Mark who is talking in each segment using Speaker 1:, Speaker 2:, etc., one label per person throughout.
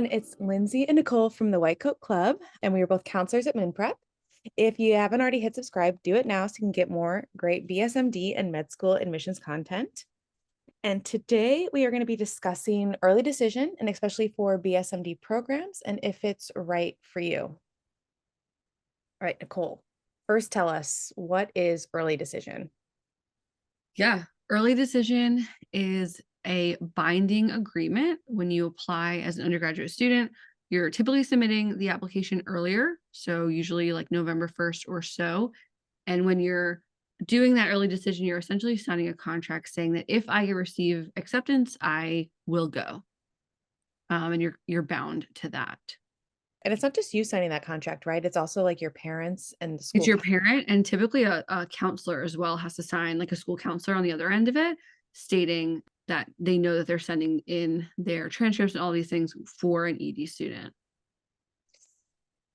Speaker 1: everyone. It's Lindsay and Nicole from the White Coat Club, and we are both counselors at MinPrep. If you haven't already hit subscribe, do it now so you can get more great BSMD and med school admissions content. And today we are going to be discussing early decision, and especially for BSMD programs, and if it's right for you. All right, Nicole, first tell us, what is early decision?
Speaker 2: Yeah, early decision is a binding agreement when you apply as an undergraduate student. You're typically submitting the application earlier, so usually like November 1st or so. And when you're doing that early decision, you're essentially signing a contract saying that if I receive acceptance, I will go. And you're bound to that.
Speaker 1: And it's not just you signing that contract, right? It's also like your parents and the
Speaker 2: It's
Speaker 1: school.
Speaker 2: your parent, and typically a counselor as well has to sign, like a school counselor on the other end of it, stating that they know that they're sending in their transcripts and all these things for an ED student.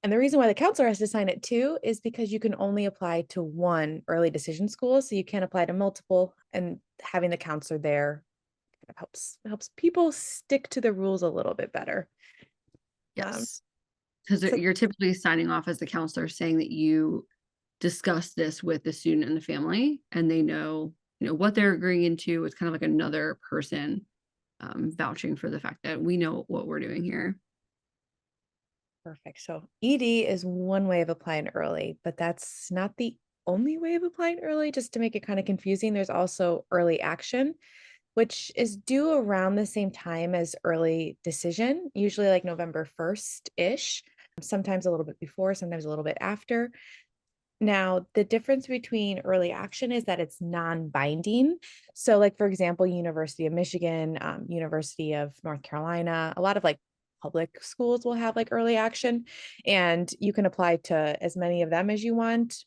Speaker 1: And the reason why the counselor has to sign it too is because you can only apply to one early decision school. So you can't apply to multiple, and having the counselor there kind of helps people stick to the rules a little bit better. Um,
Speaker 2: Yes, because
Speaker 1: so
Speaker 2: you're typically signing off as the counselor saying that you discuss this with the student and the family, and they know, what they're agreeing into. It's kind of like another person vouching for the fact that we know what we're doing here.
Speaker 1: perfect. So ED is one way of applying early, but that's not the only way of applying early. Just to make it kind of confusing, there's also early action, which is due around the same time as early decision, usually like November 1st-ish, sometimes a little bit before, sometimes a little bit after. Now, the difference between early action is that it's non-binding. So, like, for example, University of Michigan, University of North Carolina, a lot of like public schools will have like early action, and you can apply to as many of them as you want.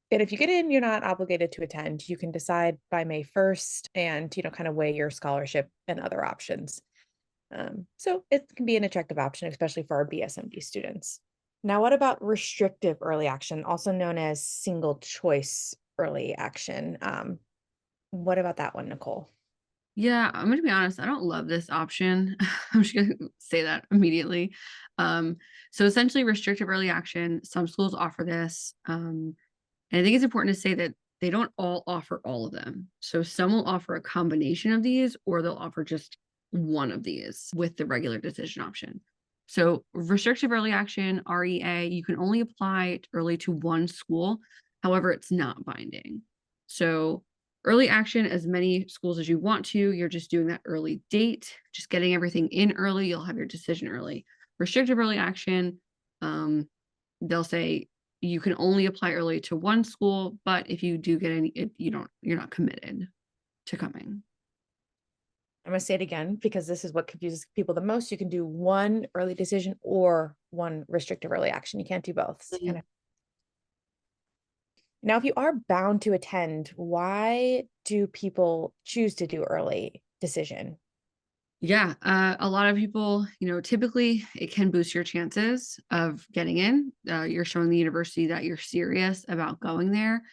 Speaker 1: And if you get in, you're not obligated to attend. You can decide by May 1st and, kind of weigh your scholarship and other options. So it can be an attractive option, especially for our BSMD students. Now, what about restrictive early action, also known as single choice early action? What about that one, Nicole?
Speaker 2: Yeah, I'm gonna be honest, I don't love this option. I'm just gonna say that immediately. So essentially restrictive early action, some schools offer this. And I think it's important to say that they don't all offer all of them. So some will offer a combination of these, or they'll offer just one of these with the regular decision option. So restrictive early action, REA, you can only apply it early to one school. However, it's not binding. So early action, as many schools as you want to, you're just doing that early date, just getting everything in early, you'll have your decision early. Restrictive early action, they'll say you can only apply early to one school, but if you do get any, you're not committed to coming.
Speaker 1: I'm going to say it again because this is what confuses people the most. You can do one early decision or one restrictive early action. You can't do both. So kind
Speaker 2: Mhm.
Speaker 1: of. Now, if you are bound to attend, why do people choose to do early decision?
Speaker 2: Yeah, a lot of people, typically it can boost your chances of getting in. You're showing the university that you're serious about going there.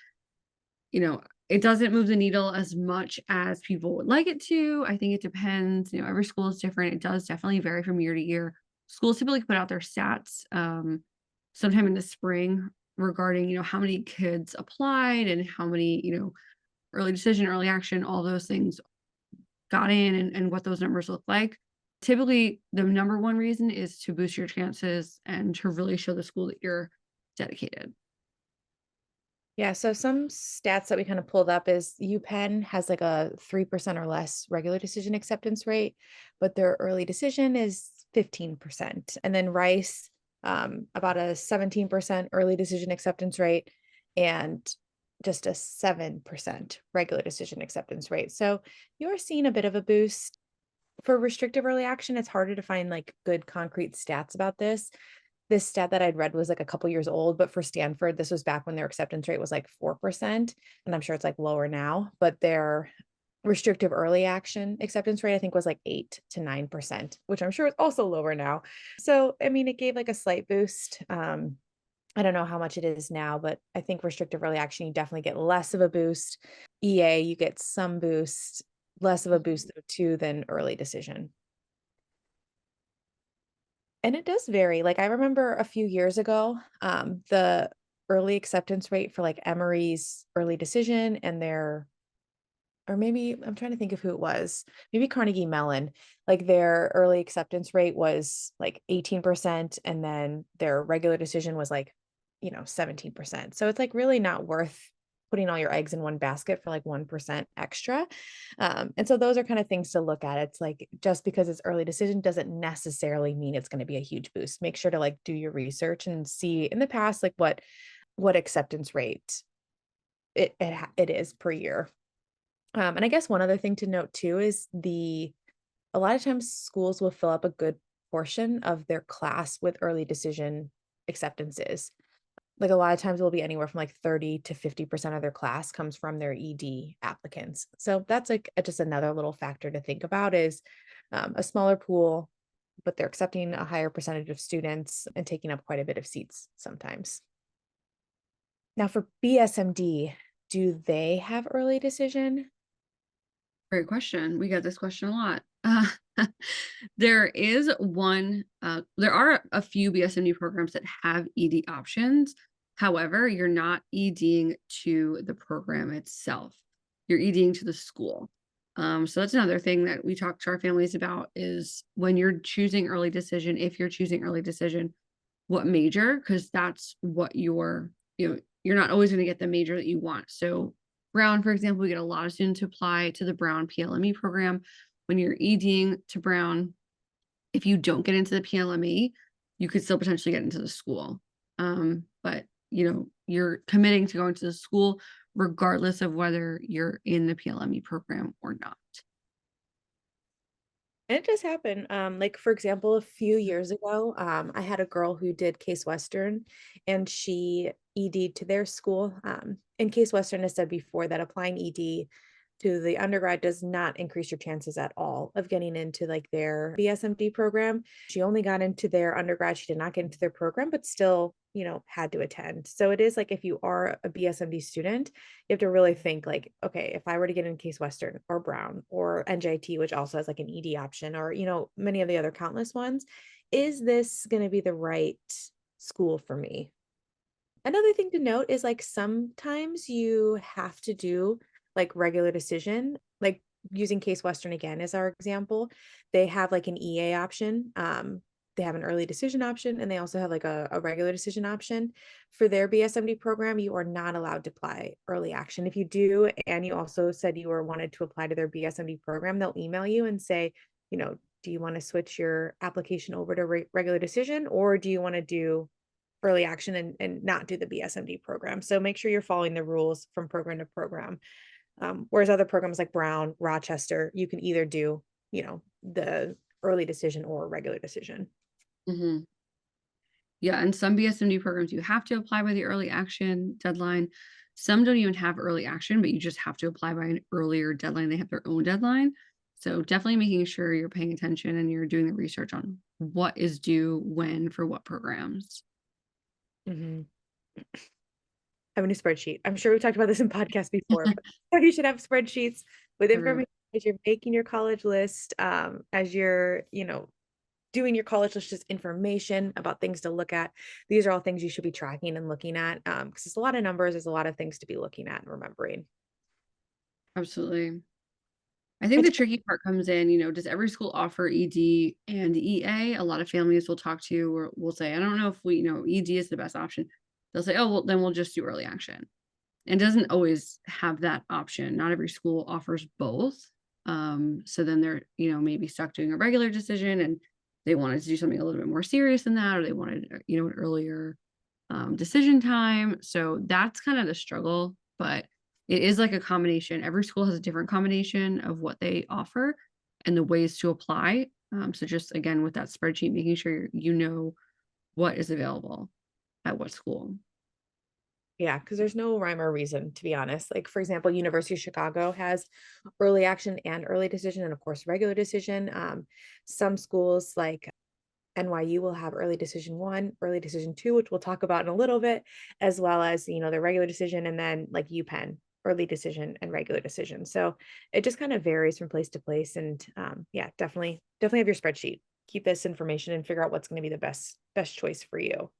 Speaker 2: It doesn't move the needle as much as people would like it to. I think it depends. Every school is different. It does definitely vary from year to year. Schools typically put out their stats sometime in the spring regarding, how many kids applied and how many, early decision, early action, all those things got in, and what those numbers look like. Typically, the number one reason is to boost your chances and to really show the school that you're dedicated.
Speaker 1: Yeah, so some stats that we kind of pulled up is UPenn has like a 3% or less regular decision acceptance rate, but their early decision is 15%. And then Rice, about a 17% early decision acceptance rate and just a 7% regular decision acceptance rate. So you're seeing a bit of a boost. For restrictive early action, it's harder to find like good concrete stats about this. This stat that I'd read was like a couple years old, but for Stanford, this was back when their acceptance rate was like 4%. And I'm sure it's like lower now, but their restrictive early action acceptance rate, I think, was like 8 to 9%, which I'm sure is also lower now. So, I mean, it gave like a slight boost. I don't know how much it is now, but I think restrictive early action, you definitely get less of a boost. EA, you get some boost, less of a boost though, too, than early decision. And it does vary. Like I remember a few years ago, the early acceptance rate for like Emory's early decision and their, or maybe I'm trying to think of who it was, maybe Carnegie Mellon, like their early acceptance rate was like 18%, and then their regular decision was like, 17%. So it's like really not worth putting all your eggs in one basket for like 1% extra. And so those are kind of things to look at. It's like just because it's early decision doesn't necessarily mean it's going to be a huge boost. Make sure to like do your research and see in the past like what acceptance rate it is per year. And I guess one other thing to note too is a lot of times schools will fill up a good portion of their class with early decision acceptances. Like a lot of times it will be anywhere from like 30 to 50% of their class comes from their ED applicants. So that's like just another little factor to think about is a smaller pool, but they're accepting a higher percentage of students and taking up quite a bit of seats sometimes. Now for BSMD, do they have early decision?
Speaker 2: Great question. We get this question a lot. There is there are a few BSMD programs that have ED options. However, you're not EDing to the program itself. You're EDing to the school. So that's another thing that we talk to our families about is when you're choosing early decision, if you're choosing early decision, what major, because that's what you're not always going to get the major that you want. So Brown, for example, we get a lot of students who apply to the Brown PLME program. When you're EDing to Brown, if you don't get into the PLME, you could still potentially get into the school. But you're committing to going to the school regardless of whether you're in the PLME program or not.
Speaker 1: And it does happen. Like for example, a few years ago, I had a girl who did Case Western and she ED'd to their school. And Case Western has said before that applying ED to the undergrad does not increase your chances at all of getting into like their BSMD program. She only got into their undergrad. She did not get into their program, but still, had to attend. So it is like if you are a BSMD student, you have to really think like, okay, if I were to get in Case Western or Brown or NJT, which also has like an ED option, or, many of the other countless ones, is this going to be the right school for me? Another thing to note is like sometimes you have to do like regular decision, like using Case Western again as our example. They have like an EA option. They have an early decision option and they also have like a regular decision option. For their BSMD program, you are not allowed to apply early action. If you do, and you also said you were wanted to apply to their BSMD program, they'll email you and say, do you want to switch your application over to regular decision, or do you want to do early action and not do the BSMD program? So make sure you're following the rules from program to program. Whereas other programs like Brown, Rochester, you can either do, the early decision or regular decision.
Speaker 2: Mhm. Yeah, and some BSMD programs you have to apply by the early action deadline. Some don't even have early action, but you just have to apply by an earlier deadline. They have their own deadline. So definitely making sure you're paying attention and you're doing the research on what is due when for what programs.
Speaker 1: Mhm. I have a new spreadsheet. I'm sure we've talked about this in podcasts before, but you should have spreadsheets with
Speaker 2: Everyone.
Speaker 1: information as you're making your college list, as you're, doing your college list, just information about things to look at. These are all things you should be tracking and looking at, because it's a lot of numbers. There's a lot of things to be looking at and remembering.
Speaker 2: Absolutely. I think
Speaker 1: I
Speaker 2: the
Speaker 1: just,
Speaker 2: tricky part comes in, does every school offer ED and EA? A lot of families will talk to you or will say, I don't know if ED is the best option. They'll say, oh, well, then we'll just do early action. And doesn't always have that option. Not every school offers both. So then they're, maybe stuck doing a regular decision and they wanted to do something a little bit more serious than that, or they wanted, an earlier decision time. So that's kind of the struggle, but it is like a combination. Every school has a different combination of what they offer and the ways to apply. So just again, with that spreadsheet, making sure you know what is available at what school.
Speaker 1: yeah, because there's no rhyme or reason, to be honest. Like, for example, University of Chicago has early action and early decision, and of course, regular decision. Some schools like NYU will have early decision one, early decision two, which we'll talk about in a little bit, as well as, the regular decision, and then like UPenn, early decision and regular decision. So it just kind of varies from place to place. And yeah, definitely have your spreadsheet. keep this information and figure out what's going to be the best choice for you.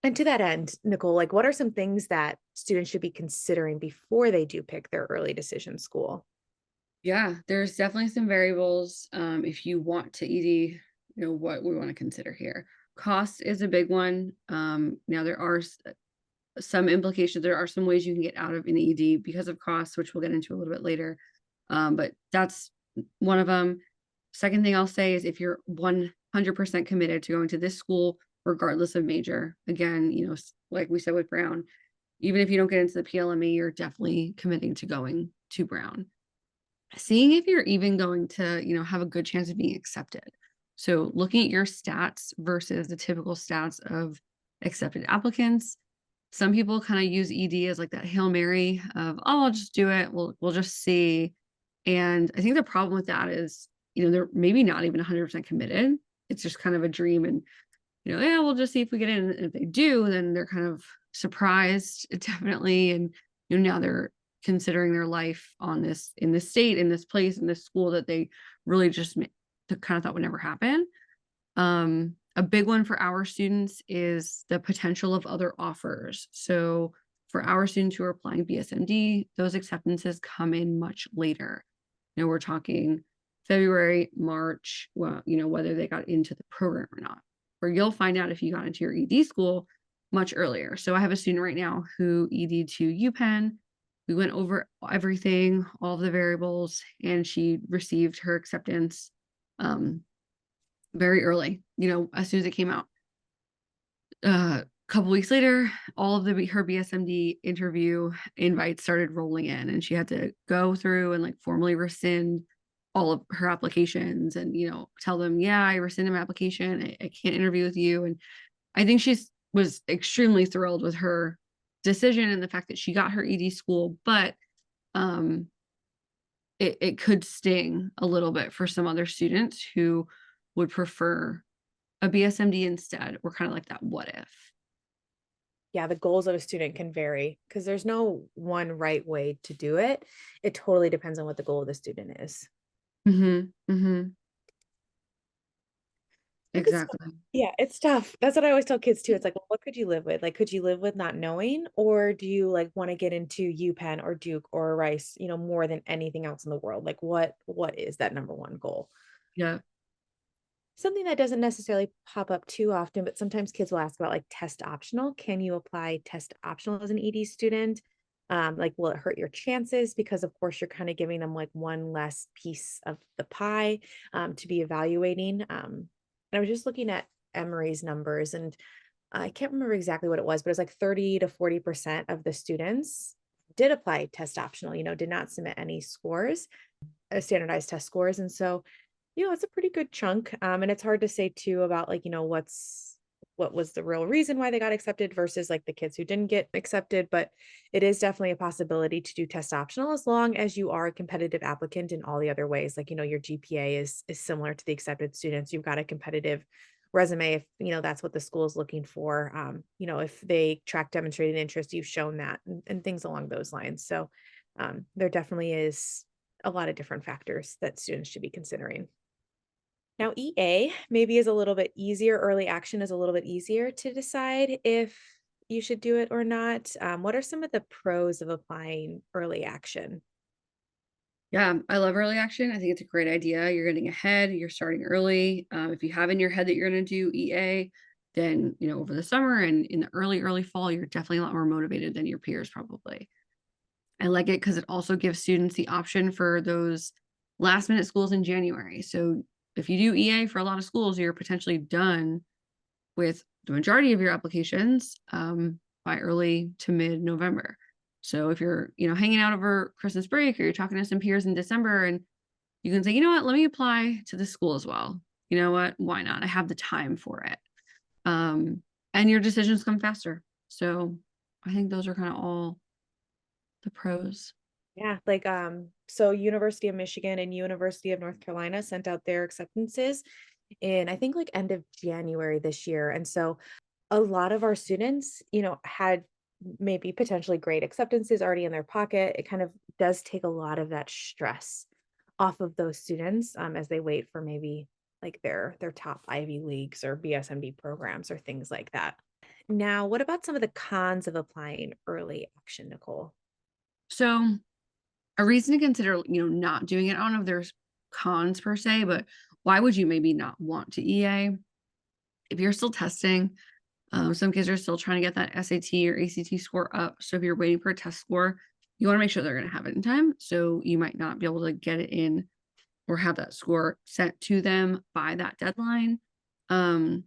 Speaker 1: And to that end, Nicole, like what are some things that students should be considering before they do pick their early decision school?
Speaker 2: Yeah, there's definitely some variables if you want to ED, what we want to consider here. Cost is a big one. Now there are some implications. There are some ways you can get out of an ED because of costs, which we'll get into a little bit later. But that's one of them. Second thing I'll say is if you're 100% committed to going to this school, regardless of major, again, like we said with Brown, even if you don't get into the PLME, you're definitely committing to going to Brown. Seeing if you're even going to, have a good chance of being accepted. So looking at your stats versus the typical stats of accepted applicants. Some people kind of use ED as like that Hail Mary of, oh, I'll just do it. We'll just see. And I think the problem with that is, they're maybe not even 100% committed. It's just kind of a dream. And, yeah, we'll just see if we get in. And if they do, then they're kind of surprised, definitely. And, now they're considering their life in this state, in this place, in this school that they really just kind of thought would never happen. A big one for our students is the potential of other offers. So for our students who are applying BSMD, those acceptances come in much later. We're talking February, March, well, whether they got into the program or not. Or you'll find out if you got into your ED school much earlier. So I have a student right now who ED'd to UPenn. We went over everything, all of the variables, and she received her acceptance very early, as soon as it came out. A couple weeks later, all of her BSMD interview invites started rolling in, and she had to go through and like formally rescind all of her applications and, tell them, yeah, I rescinded my application. I can't interview with you. And I think was extremely thrilled with her decision and the fact that she got her ED school, but it could sting a little bit for some other students who would prefer a BSMD instead, or kind of like that what if.
Speaker 1: Yeah, the goals of a student can vary because there's no one right way to do it. It totally depends on what the goal of the student is. And
Speaker 2: Exactly.
Speaker 1: yeah, it's tough. That's what I always tell kids too. It's like, well, what could you live with? Like, could you live with not knowing, or do you like want to get into UPenn or Duke or Rice, more than anything else in the world? Like, what is that number one goal?
Speaker 2: Yeah.
Speaker 1: Something that doesn't necessarily pop up too often, but sometimes kids will ask about like test optional. Can you apply test optional as an ED student? Like, will it hurt your chances? Because of course you're kind of giving them like one less piece of the pie to be evaluating. And I was just looking at Emory's numbers, and I can't remember exactly what it was, but it's like 30 to 40% of the students did apply test optional, did not submit any scores, standardized test scores. And so it's a pretty good chunk. And it's hard to say too about like, what was the real reason why they got accepted versus like the kids who didn't get accepted. But it is definitely a possibility to do test optional as long as you are a competitive applicant in all the other ways. Like, your GPA is similar to the accepted students. You've got a competitive resume if that's what the school is looking for. If they track demonstrated interest, you've shown that and things along those lines. So there definitely is a lot of different factors that students should be considering. Now, EA maybe is a little bit easier. Early action is a little bit easier to decide if you should do it or not. What are some of the pros of applying early action?
Speaker 2: Yeah, I love early action. I think it's a great idea. You're getting ahead, you're starting early. If you have in your head that you're going to do EA, then, over the summer and in the early fall, you're definitely a lot more motivated than your peers probably. I like it because it also gives students the option for those last minute schools in January. So if you do EA for a lot of schools, you're potentially done with the majority of your applications by early to mid-November. So if you're, hanging out over Christmas break or you're talking to some peers in December and you can say, you know what, let me apply to this school as well. You know what, why not? I have the time for it. And your decisions come faster. So I think those are kind of all the pros.
Speaker 1: Yeah, like so University of Michigan and University of North Carolina sent out their acceptances in I think like end of January this year. And so a lot of our students, had maybe potentially great acceptances already in their pocket. It kind of does take a lot of that stress off of those students as they wait for maybe like their top Ivy Leagues or BSMD programs or things like that. Now, what about some of the cons of applying early action, Nicole?
Speaker 2: So a reason to consider, not doing it, I don't know if there's cons per se, but why would you maybe not want to EA? If you're still testing, some kids are still trying to get that SAT or ACT score up. So if you're waiting for a test score, you want to make sure they're going to have it in time. So you might not be able to get it in or have that score sent to them by that deadline. Um,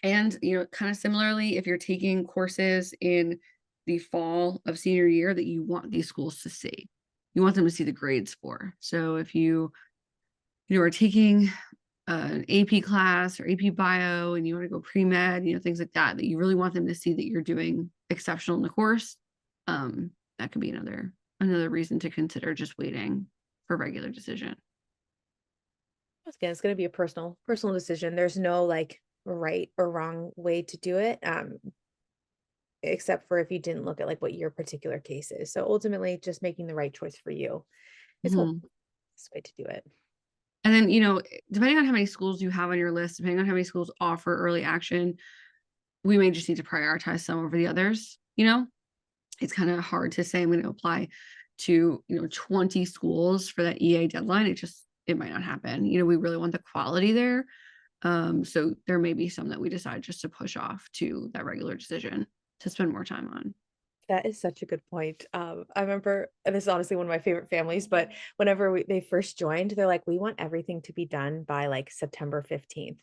Speaker 2: and kind of similarly, if you're taking courses in the fall of senior year that you want these schools to see, you want them to see the grades for. So if you are taking an AP class or AP bio and you want to go pre-med, things like that, that you really want them to see that you're doing exceptional in the course. That could be another reason to consider just waiting for regular decision.
Speaker 1: Once again, it's going to be a personal decision. There's no like right or wrong way to do it, except for if you didn't look at like what your particular case is. So ultimately, just making the right choice for you is hopefully
Speaker 2: Mhm.
Speaker 1: the best way to do it.
Speaker 2: And then, depending on how many schools you have on your list, depending on how many schools offer early action, we may just need to prioritize some over the others. It's kind of hard to say I'm going to apply to, 20 schools for that EA deadline. It might not happen. We really want the quality there. So there may be some that we decide just to push off to that regular decision to spend more time on.
Speaker 1: That is such a good point. I remember, and this is honestly one of my favorite families, but whenever they first joined, they're like, we want everything to be done by like September 15th.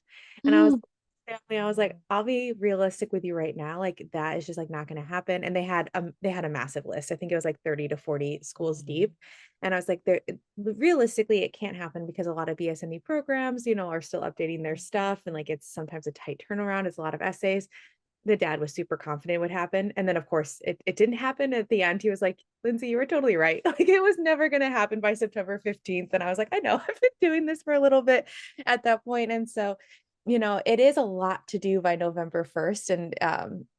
Speaker 1: And
Speaker 2: Mm,
Speaker 1: I was like, I'll be realistic with you right now. Like that is just like not going to happen. And they had a massive list. I think it was like 30 to 40 schools deep. And I was like, realistically, it can't happen because a lot of BSNE programs, are still updating their stuff. And like it's sometimes a tight turnaround. It's a lot of essays. The dad was super confident it would happen. And then of course it didn't happen at the end. He was like, Lindsay, you were totally right. Like it was never going to happen by September 15th. And I was like, I know I've been doing this for a little bit at that point. And so, it is a lot to do by November 1st.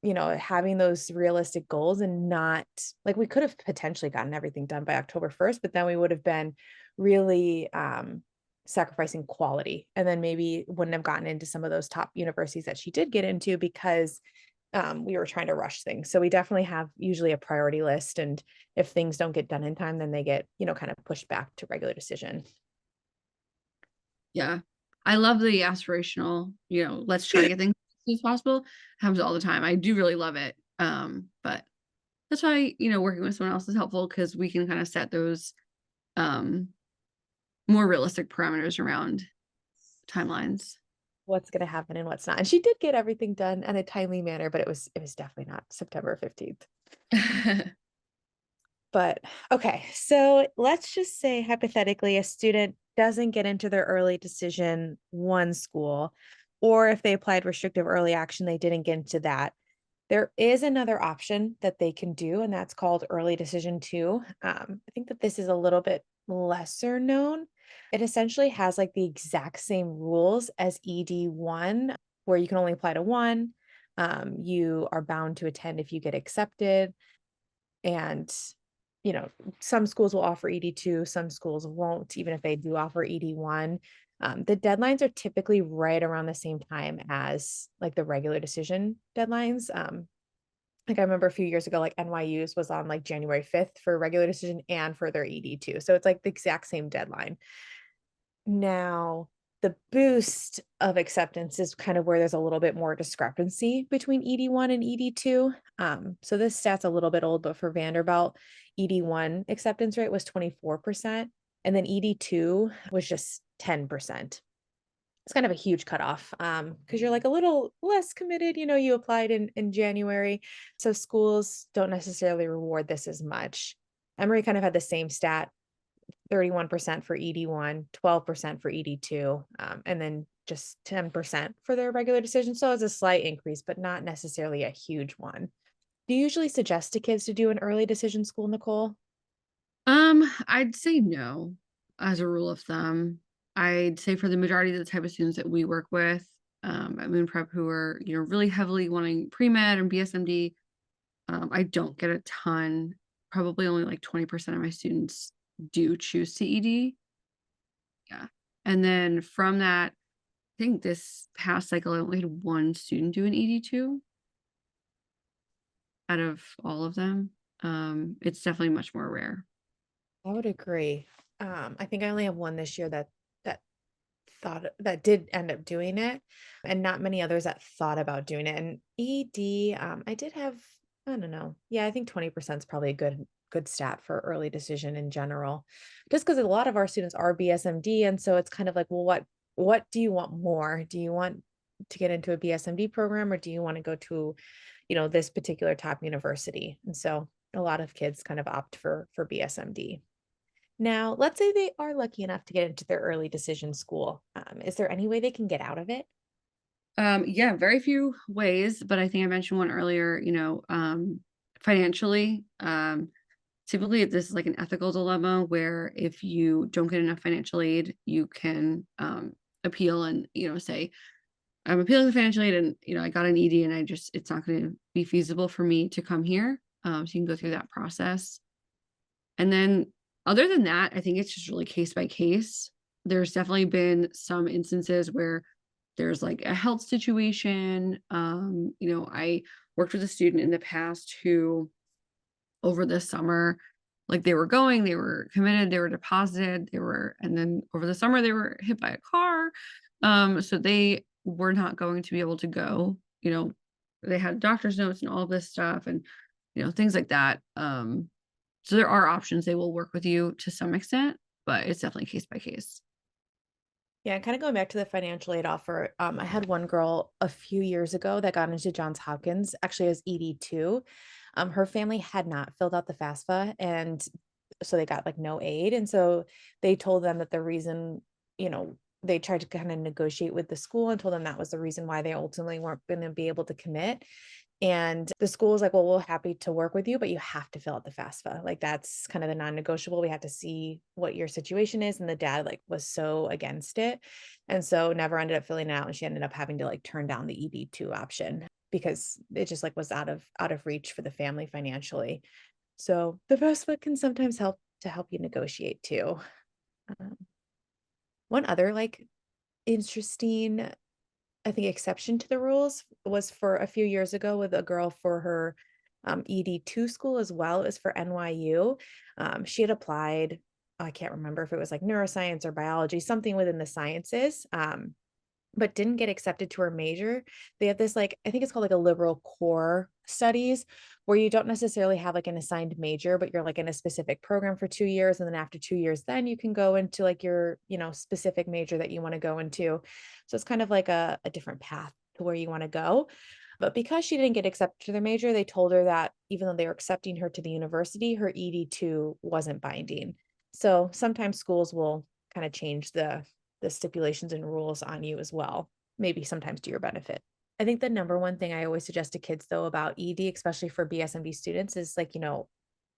Speaker 1: And, having those realistic goals and not like we could have potentially gotten everything done by October 1st, but then we would have been really, sacrificing quality and then maybe wouldn't have gotten into some of those top universities that she did get into because we were trying to rush things. So we definitely have usually a priority list. And if things don't get done in time, then they get, kind of pushed back to regular decision.
Speaker 2: yeah. I love the aspirational, let's try to get things as soon as possible. Happens all the time. I do really love it. But that's why, working with someone else is helpful because we can kind of set those um more realistic parameters around timelines.
Speaker 1: What's going to happen and what's not. And she did get everything done in a timely manner, but it was definitely not September 15th. But okay, so let's just say hypothetically a student doesn't get into their early decision one school, or if they applied restrictive early action, they didn't get into that. There is another option that they can do, and that's called early decision two. I think that this is a little bit lesser known. It essentially has like the exact same rules as ED1, where you can only apply to one. You are bound to attend if you get accepted. And, you know, some schools will offer ED2, some schools won't, even if they do offer ED1. The deadlines are typically right around the same time as like the regular decision deadlines. Like I remember a few years ago, like NYU's was on like January 5th for regular decision and for their ED2. So it's like the exact same deadline. Now, the boost of acceptance is kind of where there's a little bit more discrepancy between ED1 and ED2. So this stat's a little bit old, but for Vanderbilt, ED1 acceptance rate was 24%, and then ED2 was just 10%. It's kind of a huge cutoff because you're like a little less committed. You applied in January. So schools don't necessarily reward this as much. Emory kind of had the same stat, 31% for ED1, 12% for ED2, and then just 10% for their regular decision. So it's a slight increase, but not necessarily a huge one. Do you usually suggest to kids to do an early decision school, Nicole?
Speaker 2: I'd say no as a rule of thumb. I'd say for the majority of the type of students that we work with, at Moon Prep who are, really heavily wanting pre-med and BSMD, I don't get a ton, probably only like 20% of my students do choose CED. Yeah. And then from that, I think this past cycle, I only had one student do an ED2 out of all of them. It's definitely much more rare.
Speaker 1: I would agree. I think I only have one this year that that did end up doing it, and not many others that thought about doing it. And ED, I did have, I don't know. Yeah, I think 20% is probably a good stat for early decision in general. Just because a lot of our students are BSMD, and so it's kind of like, well, what do you want more? Do you want to get into a BSMD program, or do you want to go to, this particular top university? And so a lot of kids kind of opt for BSMD. Now, let's say they are lucky enough to get into their early decision school. Is there any way they can get out of it?
Speaker 2: Yeah, very few ways, but I think I mentioned one earlier, financially. Typically this is like an ethical dilemma where if you don't get enough financial aid, you can appeal and, say, I'm appealing the financial aid and, I got an ED and it's not going to be feasible for me to come here. So you can go through that process. And then other than that, I think it's just really case by case. There's definitely been some instances where there's like a health situation. I worked with a student in the past who over the summer, like they were committed, they were deposited, and then over the summer they were hit by a car. So they were not going to be able to go, they had doctor's notes and all this stuff and, things like that. So there are options. They will work with you to some extent, but it's definitely case by case.
Speaker 1: Yeah, kind of going back to the financial aid offer. I had one girl a few years ago that got into Johns Hopkins, actually as ED2. Her family had not filled out the FAFSA, and so they got like no aid. And so they told them that the reason, you know, they tried to kind of negotiate with the school and told them that was the reason why they ultimately weren't going to be able to commit. And the school was like, well, we're happy to work with you, but you have to fill out the FAFSA. Like that's kind of the non-negotiable. We have to see what your situation is. And the dad like was so against it. And so never ended up filling it out. And she ended up having to like turn down the ED2 option because it just like was out of reach for the family financially. So the FAFSA can sometimes help you negotiate too. Um, One other like interesting, I think, exception to the rules was for a few years ago with a girl for her ED2 school as well. It was for NYU. She had applied, I can't remember if it was like neuroscience or biology, something within the sciences. But didn't get accepted to her major. They have this like, I think it's called like a liberal core studies where you don't necessarily have like an assigned major, but you're like in a specific program for 2 years. And then after 2 years, then you can go into like your, specific major that you want to go into. So it's kind of like a different path to where you want to go. But because she didn't get accepted to the major, they told her that even though they were accepting her to the university, her ED2 wasn't binding. So sometimes schools will kind of change the stipulations and rules on you as well, maybe sometimes to your benefit. I think the number one thing I always suggest to kids though about ED, especially for BSMB students, is like,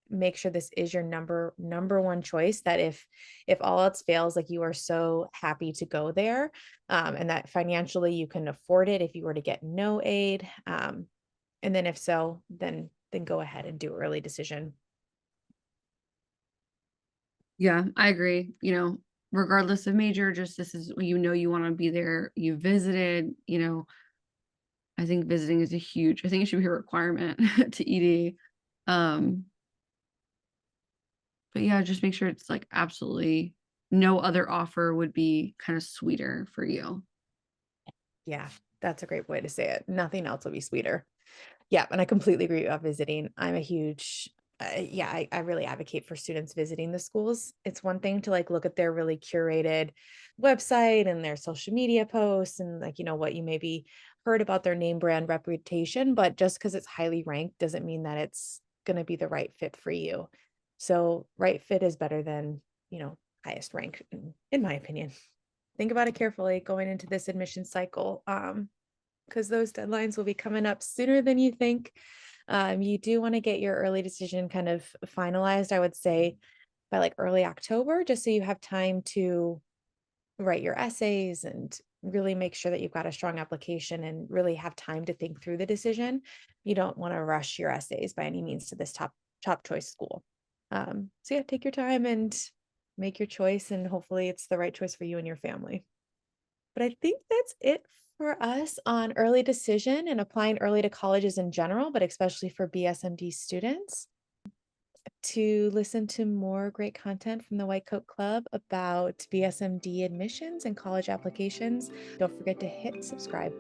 Speaker 1: make sure this is your number one choice, that if all else fails, like you are so happy to go there, and that financially you can afford it if you were to get no aid. And then if so, then go ahead and do early decision.
Speaker 2: Yeah, I agree. Regardless of major, just this is you want to be there. You visited, I think visiting is I think it should be a requirement to ED. Um, but yeah, just make sure it's like absolutely no other offer would be kind of sweeter for you.
Speaker 1: Yeah, that's a great way to say it. Nothing else will be sweeter. Yeah, and I completely agree about visiting. I'm a huge, yeah, I really advocate for students visiting the schools. It's one thing to like look at their really curated website and their social media posts and like, what you maybe heard about their name brand reputation, but just because it's highly ranked doesn't mean that it's going to be the right fit for you. So, right fit is better than, highest rank, in my opinion. Think about it carefully going into this admission cycle. Because those deadlines will be coming up sooner than you think. You do want to get your early decision kind of finalized, I would say, by like early October, just so you have time to write your essays and really make sure that you've got a strong application and really have time to think through the decision. You don't want to rush your essays by any means to this top choice school. So yeah, take your time and make your choice, and hopefully it's the right choice for you and your family. But I think that's it for us on early decision and applying early to colleges in general, but especially for BSMD students. To listen to more great content from the White Coat Club about BSMD admissions and college applications, don't forget to hit subscribe.